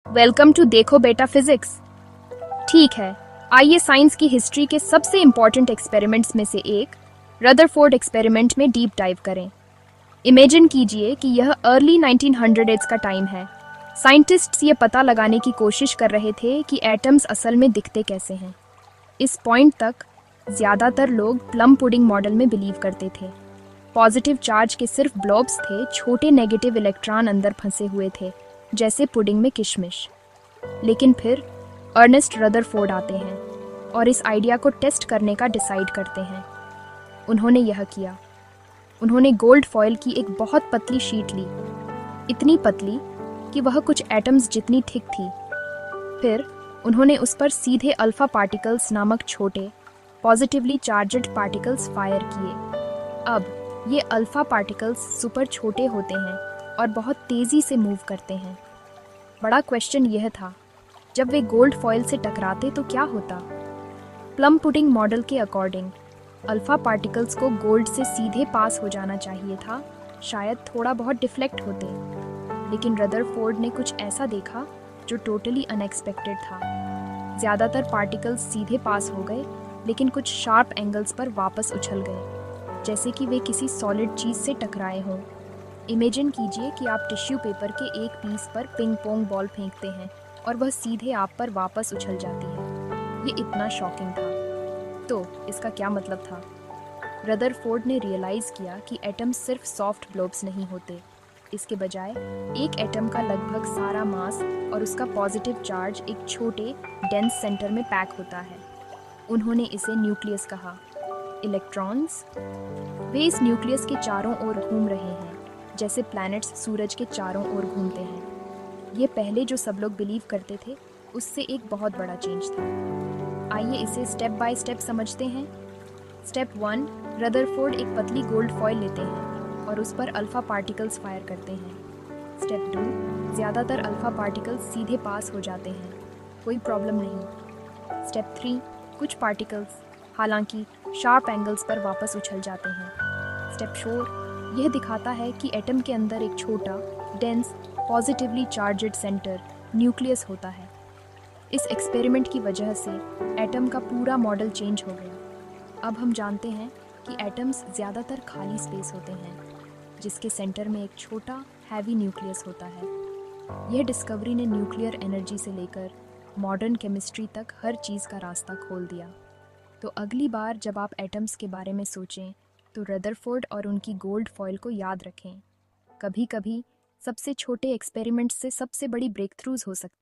Welcome to देखो बेटा physics. ठीक है, आइए साइंस की हिस्ट्री के सबसे इम्पोर्टेंट एक्सपेरिमेंट्स में से एक रदरफोर्ड एक्सपेरिमेंट में डीप डाइव करें। इमेजिन कीजिए कि यह अर्ली 1900s का टाइम है। साइंटिस्ट्स ये पता लगाने की कोशिश कर रहे थे कि एटम्स असल में दिखते कैसे हैं। इस पॉइंट तक ज़्यादातर लोग प्लम पुडिंग मॉडल में बिलीव करते थे। पॉजिटिव चार्ज के सिर्फ ब्लॉब्स थे, छोटे नेगेटिव इलेक्ट्रॉन अंदर फंसे हुए थे, जैसे पुडिंग में किशमिश। लेकिन फिर अर्नेस्ट रदरफोर्ड आते हैं और इस आइडिया को टेस्ट करने का डिसाइड करते हैं। उन्होंने यह किया। उन्होंने गोल्ड फॉयल की एक बहुत पतली शीट ली, इतनी पतली कि वह कुछ एटम्स जितनी थिक थी। फिर उन्होंने उस पर सीधे अल्फा पार्टिकल्स नामक छोटे पॉजिटिवली चार्जड पार्टिकल्स फायर किए। अब ये अल्फा पार्टिकल्स सुपर छोटे होते हैं और बहुत तेज़ी से मूव करते हैं। बड़ा क्वेश्चन यह था, जब वे गोल्ड फॉयल से टकराते तो क्या होता? प्लम पुडिंग मॉडल के अकॉर्डिंग अल्फा पार्टिकल्स को गोल्ड से सीधे पास हो जाना चाहिए था, शायद थोड़ा बहुत डिफ्लेक्ट होते। लेकिन रदरफोर्ड ने कुछ ऐसा देखा जो टोटली अनएक्सपेक्टेड था। ज़्यादातर पार्टिकल्स सीधे पास हो गए, लेकिन कुछ शार्प एंगल्स पर वापस उछल गए, जैसे कि वे किसी सॉलिड चीज़ से टकराए हों। इमेजिन कीजिए कि आप टिश्यू पेपर के एक पीस पर पिंग पोंग बॉल फेंकते हैं और वह सीधे आप पर वापस उछल जाती है। ये इतना शॉकिंग था। तो इसका क्या मतलब था? रदरफोर्ड ने रियलाइज़ किया कि एटम्स सिर्फ सॉफ्ट ब्लॉब्स नहीं होते। इसके बजाय एक एटम का लगभग सारा मास और उसका पॉजिटिव चार्ज एक छोटे डेंस सेंटर में पैक होता है। उन्होंने इसे न्यूक्लियस कहा। इलेक्ट्रॉन्स, वे इस न्यूक्लियस के चारों ओर घूम रहे हैं, जैसे प्लैनेट्स सूरज के चारों ओर घूमते हैं। ये पहले जो सब लोग बिलीव करते थे उससे एक बहुत बड़ा चेंज था। आइए इसे स्टेप बाय स्टेप समझते हैं। स्टेप 1, रदरफोर्ड एक पतली गोल्ड फॉयल लेते हैं और उस पर अल्फा पार्टिकल्स फायर करते हैं। स्टेप 2, ज़्यादातर अल्फा पार्टिकल्स सीधे पास हो जाते हैं, कोई प्रॉब्लम नहीं। स्टेप 3, कुछ पार्टिकल्स हालांकि शार्प एंगल्स पर वापस उछल जाते हैं। स्टेप 4, यह दिखाता है कि एटम के अंदर एक छोटा dense positively charged centre nucleus होता है। इस एक्सपेरिमेंट की वजह से एटम का पूरा मॉडल चेंज हो गया। अब हम जानते हैं कि एटम्स ज़्यादातर खाली स्पेस होते हैं, जिसके सेंटर में एक छोटा हैवी न्यूक्लियस होता है। यह डिस्कवरी ने न्यूक्लियर एनर्जी से लेकर मॉडर्न केमिस्ट्री तक हर चीज़ का रास्ता खोल दिया। तो अगली बार जब आप एटम्स के बारे में सोचें तो रदरफोर्ड और उनकी गोल्ड फॉयल को याद रखें। कभी कभी सबसे छोटे एक्सपेरिमेंट्स से सबसे बड़ी ब्रेक थ्रूज हो सकती